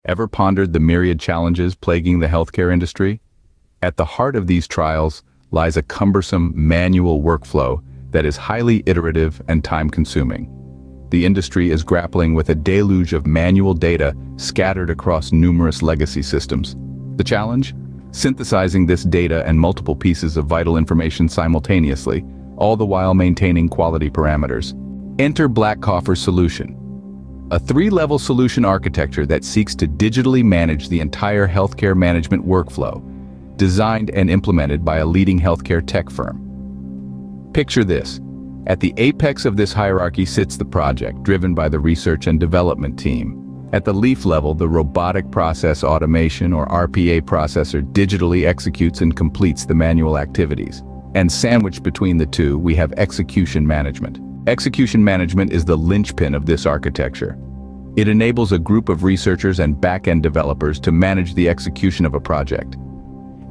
Ever pondered the myriad challenges plaguing the healthcare industry? At the heart of these trials lies a cumbersome manual workflow that is highly iterative and time-consuming. The industry is grappling with a deluge of manual data scattered across numerous legacy systems. The challenge? Synthesizing this data and multiple pieces of vital information simultaneously, all the while maintaining quality parameters. Enter Blackcoffer's solution, a three-level solution architecture that seeks to digitally manage the entire healthcare management workflow, designed and implemented by a leading healthcare tech firm. Picture this. At the apex of this hierarchy sits the project, driven by the research and development team. At the leaf level, the robotic process automation or RPA processor digitally executes and completes the manual activities. And sandwiched between the two, we have execution management. Execution management is the linchpin of this architecture. It enables a group of researchers and back-end developers to manage the execution of a project.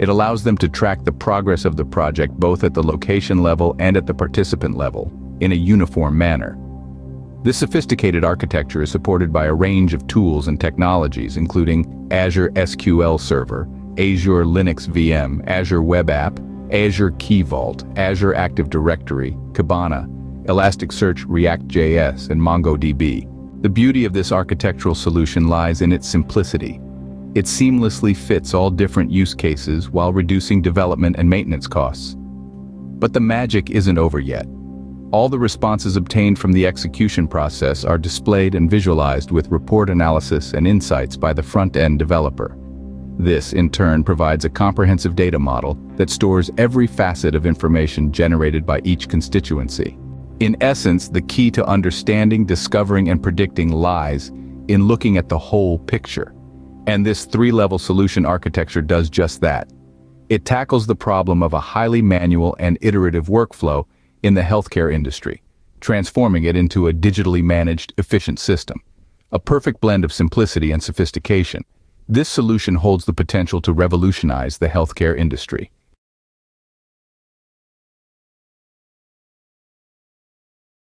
It allows them to track the progress of the project both at the location level and at the participant level, in a uniform manner. This sophisticated architecture is supported by a range of tools and technologies, including Azure SQL Server, Azure Linux VM, Azure Web App, Azure Key Vault, Azure Active Directory, Kibana, Elasticsearch React.js, and MongoDB. The beauty of this architectural solution lies in its simplicity. It seamlessly fits all different use cases while reducing development and maintenance costs. But the magic isn't over yet. All the responses obtained from the execution process are displayed and visualized with report analysis and insights by the front-end developer. This, in turn, provides a comprehensive data model that stores every facet of information generated by each constituency. In essence, the key to understanding, discovering, and predicting lies in looking at the whole picture. And this three-level solution architecture does just that. It tackles the problem of a highly manual and iterative workflow in the healthcare industry, transforming it into a digitally managed, efficient system. A perfect blend of simplicity and sophistication. This solution holds the potential to revolutionize the healthcare industry.